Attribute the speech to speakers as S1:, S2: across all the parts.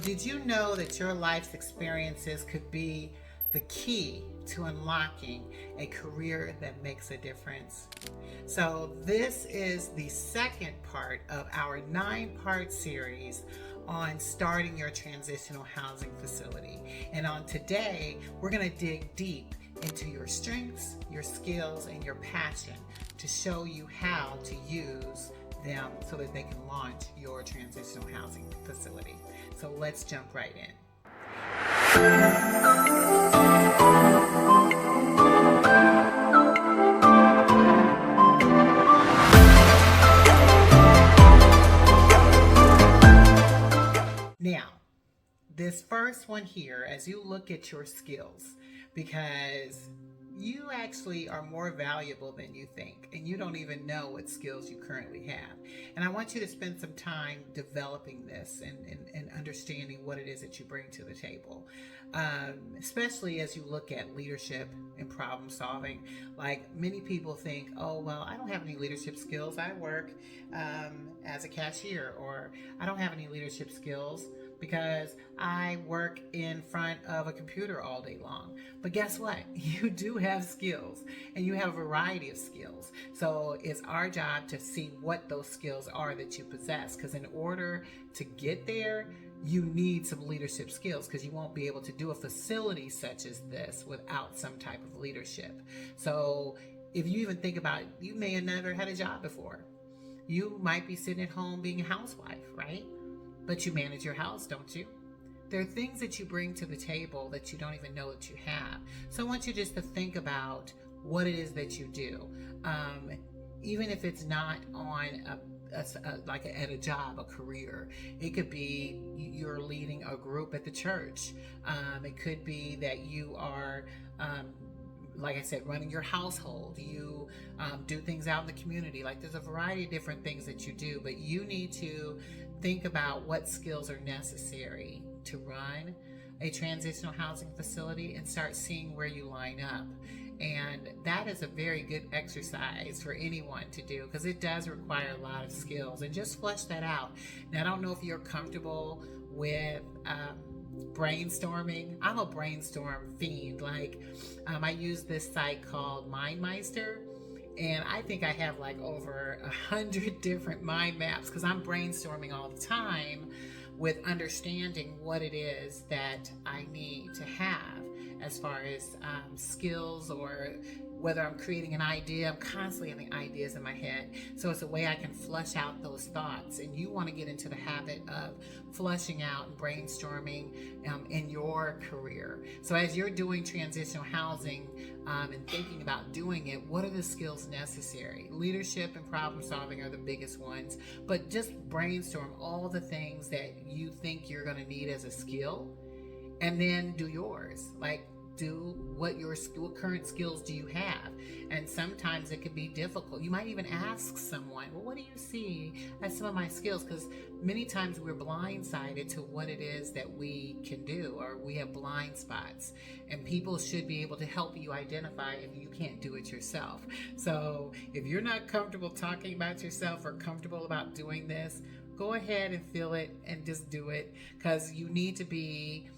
S1: Did you know that your life's experiences could be the key to unlocking a career that makes a difference? So, this is the second part of our 9-part series on starting your transitional housing facility. And on today, we're going to dig deep into your strengths, your skills, and your passion to show you how to use them so that they can launch your transitional housing facility. So let's jump right in. Now, this first one here, as you look at your skills, because you actually are more valuable than you think, and you don't even know what skills you currently have. And I want you to spend some time developing this and understanding what it is that you bring to the table, especially as you look at leadership and problem solving. Like, many people think, oh, well, I don't have any leadership skills. I work as a cashier, or I don't have any leadership skills because I work in front of a computer all day long. But guess what? You do have skills, and you have a variety of skills. So it's our job to see what those skills are that you possess, because in order to get there, you need some leadership skills, because you won't be able to do a facility such as this without some type of leadership. So if you even think about it, you may have never had a job before. You might be sitting at home being a housewife, right? But you manage your house, don't you? There are things that you bring to the table that you don't even know that you have. So I want you just to think about what it is that you do. Even if it's not on at a job, a career. It could be you're leading a group at the church. It could be that you are like I said, running your household. You do things out in the community. Like, there's a variety of different things that you do, but you need to think about what skills are necessary to run a transitional housing facility and start seeing where you line up. And that is a very good exercise for anyone to do, because it does require a lot of skills, and just flesh that out. Now, I don't know if you're comfortable with brainstorming. I'm a brainstorm fiend. I use this site called MindMeister, and I think I have like over 100 different mind maps, because I'm brainstorming all the time with understanding what it is that I need to have as far as skills, or whether I'm creating an idea. I'm constantly having ideas in my head. So it's a way I can flush out those thoughts. And you want to get into the habit of flushing out and brainstorming in your career. So as you're doing transitional housing and thinking about doing it, what are the skills necessary? Leadership and problem solving are the biggest ones. But just brainstorm all the things that you think you're going to need as a skill, and then do yours. Do what current skills do you have? And sometimes it can be difficult. You might even ask someone, well, what do you see as some of my skills? Because many times we're blindsided to what it is that we can do, or we have blind spots, and people should be able to help you identify if you can't do it yourself. So if you're not comfortable talking about yourself or comfortable about doing this, go ahead and feel it and just do it, because you need to be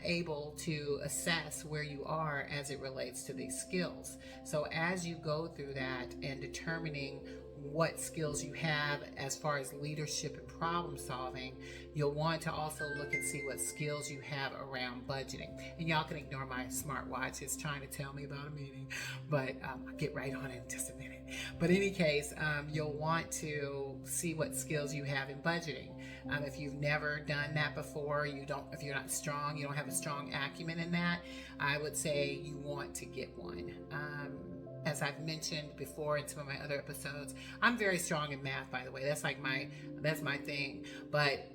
S1: able to assess where you are as it relates to these skills. So as you go through that and determining what skills you have as far as leadership and problem solving, you'll want to also look and see what skills you have around budgeting. And y'all can ignore my smartwatch. It's trying to tell me about a meeting, but I'll get right on it in just a minute. But in any case, you'll want to see what skills you have in budgeting. If you've never done that before, if you're not strong, you don't have a strong acumen in that, I would say you want to get one. As I've mentioned before in some of my other episodes, I'm very strong in math, by the way. That's my thing. But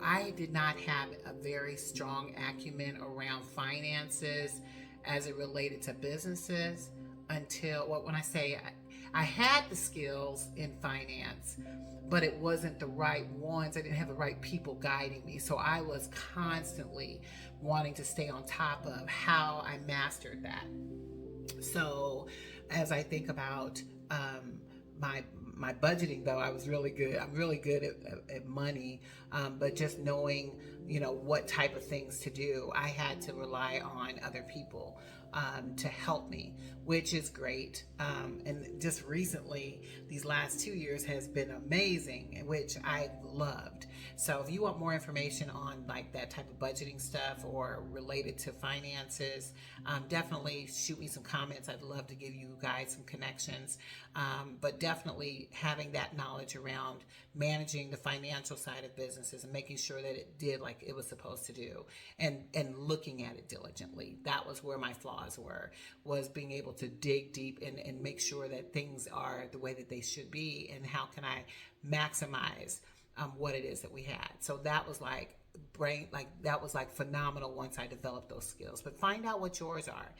S1: I did not have a very strong acumen around finances as it related to businesses until, when I say I had the skills in finance, but it wasn't the right ones. I didn't have the right people guiding me. So I was constantly wanting to stay on top of how I mastered that. So as I think about my budgeting, though, I was really good. I'm really good at money, but just knowing what type of things to do. I had to rely on other people to help me, which is great. And just recently, these last 2 years has been amazing, which I loved. So if you want more information on like that type of budgeting stuff or related to finances, definitely shoot me some comments. I'd love to give you guys some connections. But definitely having that knowledge around managing the financial side of businesses and making sure that it did like it was supposed to do, and looking at it diligently. That was where my flaws were, was being able to dig deep and make sure that things are the way that they should be, and how can I maximize what it is that we had. So that was like that was like phenomenal once I developed those skills. But find out what yours are,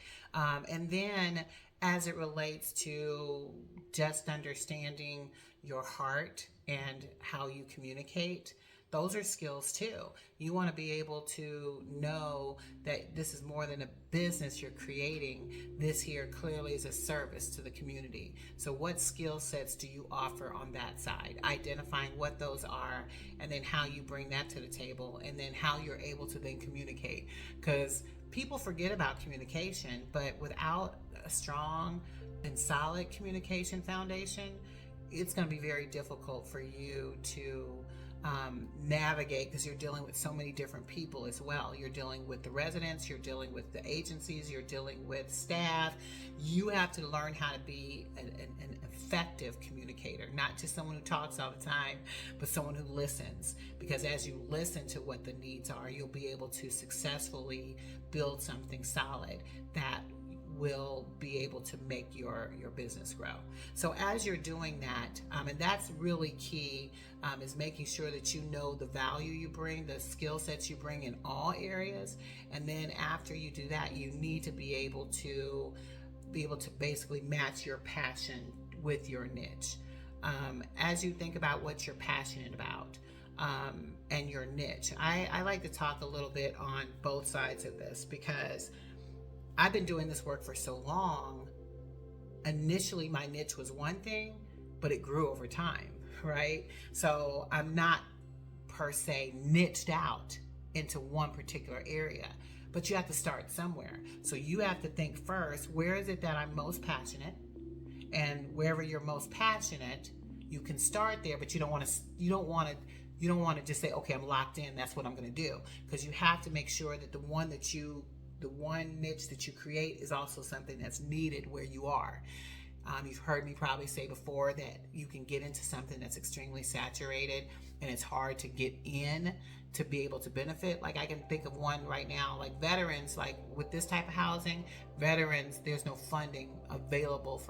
S1: and then as it relates to just understanding your heart and how you communicate, those are skills too. You want to be able to know that this is more than a business you're creating. This here clearly is a service to the community. So what skill sets do you offer on that side? Identifying what those are, and then how you bring that to the table, and then how you're able to then communicate. Because people forget about communication, but without a strong and solid communication foundation, it's going to be very difficult for you to navigate, because you're dealing with so many different people as well. You're dealing with the residents, you're dealing with the agencies, you're dealing with staff. You have to learn how to be an effective communicator, not just someone who talks all the time, but someone who listens. Because as you listen to what the needs are, you'll be able to successfully build something solid that will be able to make your business grow. So as you're doing that, and that's really key, is making sure that you know the value you bring, the skill sets you bring in all areas. And then after you do that, you need to be able to basically match your passion with your niche. As you think about what you're passionate about, and your niche, I like to talk a little bit on both sides of this, because I've been doing this work for so long. Initially, my niche was one thing, but it grew over time, right? So I'm not per se niched out into one particular area, but you have to start somewhere. So you have to think first, where is it that I'm most passionate? And wherever you're most passionate, you can start there, but you don't want to just say, okay, I'm locked in, that's what I'm going to do. Because you have to make sure that the one niche that you create is also something that's needed where you are. You've heard me probably say before that you can get into something that's extremely saturated and it's hard to get in to be able to benefit. Like I can think of one right now, like veterans, like with this type of housing, veterans, there's no funding available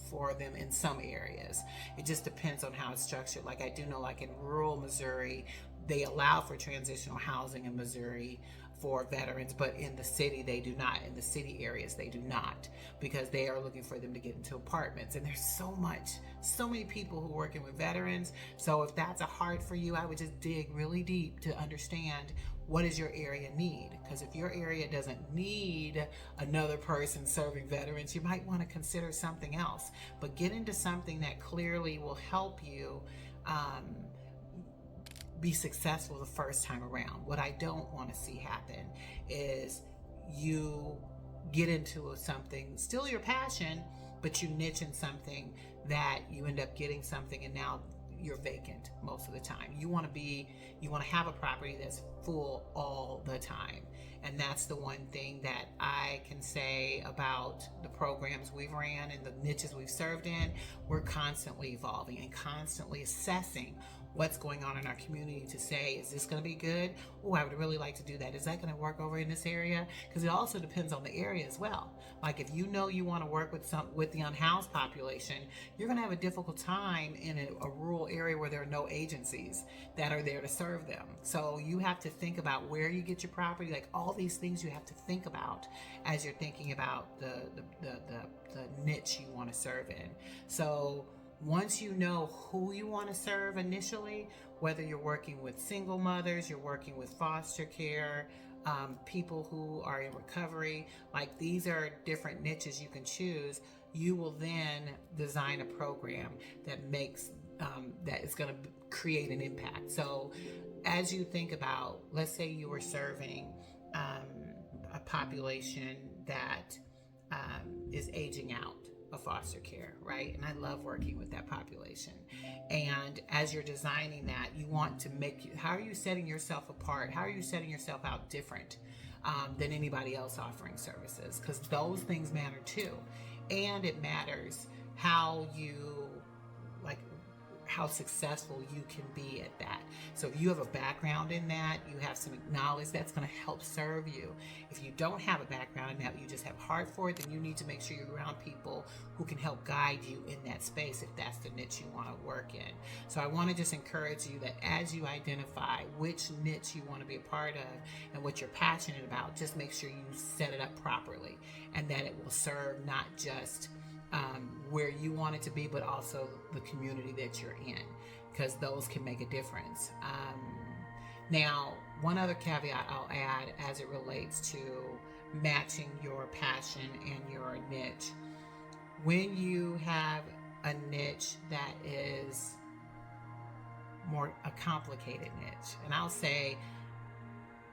S1: for them in some areas. It just depends on how it's structured. Like I do know, like in rural Missouri, they allow for transitional housing in Missouri for veterans, but in the city they do not. In the city areas they do not, because they are looking for them to get into apartments. And there's so many people who are working with veterans. So if that's a hard for you, I would just dig really deep to understand, what does your area need? Because if your area doesn't need another person serving veterans, you might want to consider something else. But get into something that clearly will help you be successful the first time around. What I don't want to see happen is you get into something, still your passion, but you niche in something that you end up getting something and now you're vacant most of the time. You want to have a property that's full all the time. And that's the one thing that I can say about the programs we've ran and the niches we've served in. We're constantly evolving and constantly assessing what's going on in our community to say, is this going to be good? Oh, I would really like to do that. Is that going to work over in this area? Because it also depends on the area as well. Like if you know you want to work with the unhoused population, you're going to have a difficult time in a rural area where there are no agencies that are there to serve them. So you have to think about where you get your property, like all these things you have to think about as you're thinking about the niche you want to serve in. So once you know who you want to serve initially, whether you're working with single mothers, you're working with foster care, people who are in recovery, like these are different niches you can choose. You will then design a program that makes that is going to create an impact. So as you think about, let's say you were serving a population that is aging out of foster care, right? And I love working with that population. And as you're designing that, you want to how are you setting yourself apart? How are you setting yourself out different than anybody else offering services? Because those things matter too. And it matters how how successful you can be at that. So if you have a background in that, you have some knowledge that's going to help serve you. If you don't have a background in that, you just have heart for it, then you need to make sure you're around people who can help guide you in that space if that's the niche you want to work in. So I want to just encourage you that as you identify which niche you want to be a part of and what you're passionate about, just make sure you set it up properly and that it will serve not just where you want it to be, but also the community that you're in, because those can make a difference. Now, one other caveat I'll add as it relates to matching your passion and your niche. When you have a niche that is more a complicated niche, and I'll say,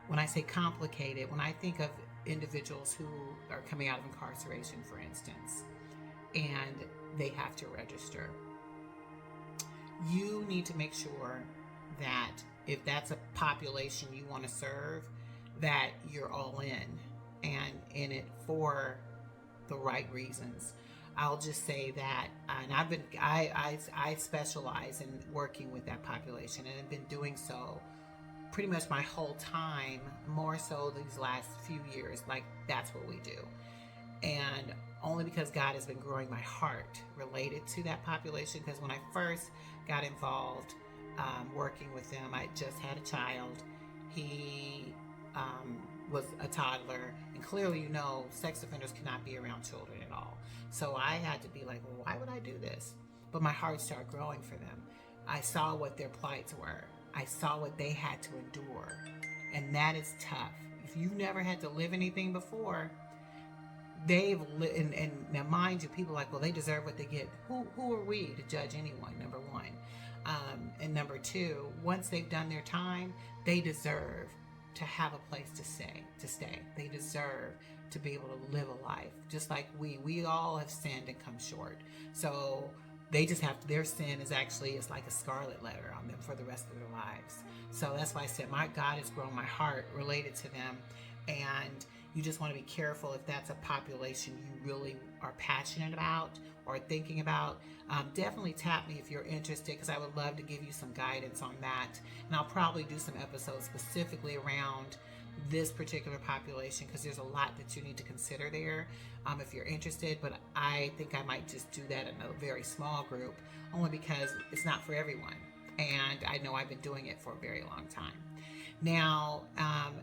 S1: when I say complicated, when I think of individuals who are coming out of incarceration, for instance, and they have to register, you need to make sure that if that's a population you want to serve, that you're all in and in it for the right reasons. I'll just say that, and I specialize in working with that population, and have been doing so pretty much my whole time, more so these last few years. Like, that's what we do. And only because God has been growing my heart related to that population. Because when I first got involved working with them, I just had a child. He was a toddler, and clearly, sex offenders cannot be around children at all. So I had to be like, well, why would I do this? But my heart started growing for them. I saw what their plights were. I saw what they had to endure, and that is tough. If you've never had to live anything before, and now mind you, people are like, well, they deserve what they get. Who are we to judge anyone, number one? And number two, once they've done their time, they deserve to have a place to stay. They deserve to be able to live a life, just like we all have sinned and come short. So they just have their sin is like a scarlet letter on them for the rest of their lives. So that's why I said my God has grown my heart related to them. And you just want to be careful if that's a population you really are passionate about or thinking about. Definitely tap me if you're interested, because I would love to give you some guidance on that. And I'll probably do some episodes specifically around this particular population, because there's a lot that you need to consider there if you're interested. But I think I might just do that in a very small group, only because it's not for everyone. And I know I've been doing it for a very long time. Now,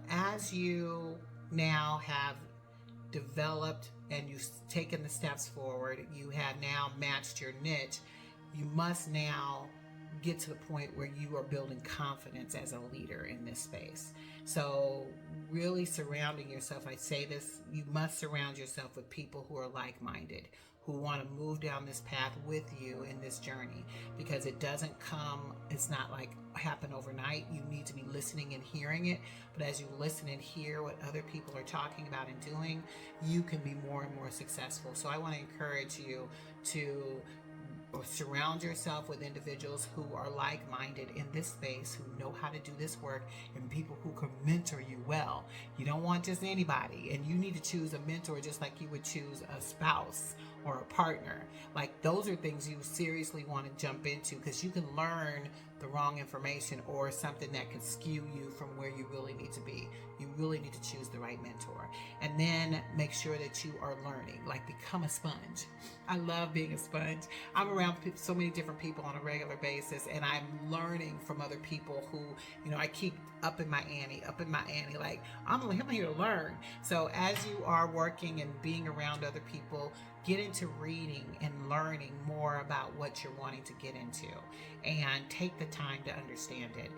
S1: as you now have developed and you've taken the steps forward, you have now matched your niche, you must now get to the point where you are building confidence as a leader in this space. So really surrounding yourself, I say this, you must surround yourself with people who are like-minded, who want to move down this path with you in this journey, because it's not like happen overnight. You need to be listening and hearing it. But as you listen and hear what other people are talking about and doing, you can be more and more successful. So I want to encourage you to surround yourself with individuals who are like-minded in this space, who know how to do this work, and people who can mentor you well. You don't want just anybody, and you need to choose a mentor just like you would choose a spouse or a partner. Like, those are things you seriously want to jump into, because you can learn the wrong information or something that can skew you from where you really need to be. You really need to choose the right mentor, and then make sure that you are learning. Like, become a sponge. I love being a sponge. I'm around so many different people on a regular basis, and I'm learning from other people who, I keep up in my ante. Like, I'm here to learn. So as you are working and being around other people, get into reading and learning more about what you're wanting to get into, and take the time to understand it.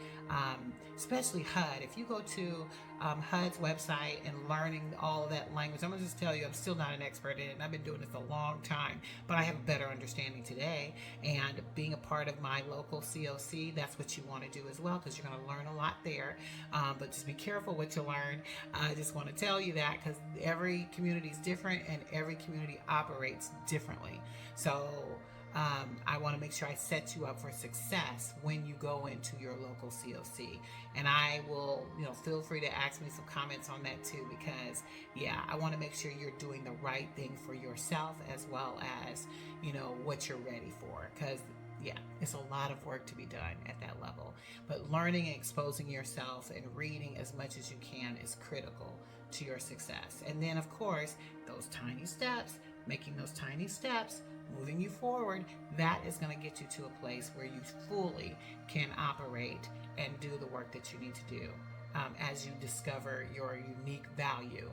S1: Especially HUD. If you go to HUD's website and learning all of that language, I'm gonna just tell you, I'm still not an expert in it, and I've been doing this a long time, but I have a better understanding today. And being a part of my local COC, that's what you want to do as well, because you're going to learn a lot there. But just be careful what you learn. I just want to tell you that, because every community is different and every community operates differently. So I want to make sure I set you up for success when you go into your local COC. And I will, feel free to ask me some comments on that too, because I want to make sure you're doing the right thing for yourself, as well as, what you're ready for. Because it's a lot of work to be done at that level. But learning and exposing yourself and reading as much as you can is critical to your success. And then, of course, those tiny steps, making those tiny steps, moving you forward, that is going to get you to a place where you fully can operate and do the work that you need to do as you discover your unique value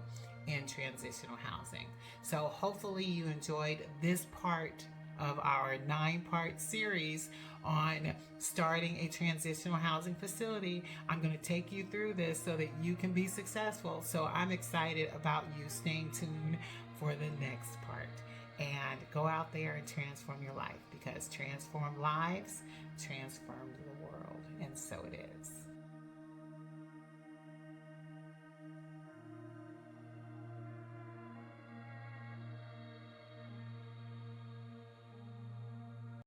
S1: in transitional housing. So hopefully you enjoyed this part of our 9-part series on starting a transitional housing facility. I'm going to take you through this so that you can be successful. So I'm excited about you staying tuned for the next part. And go out there and transform your life, because transform lives transform the world.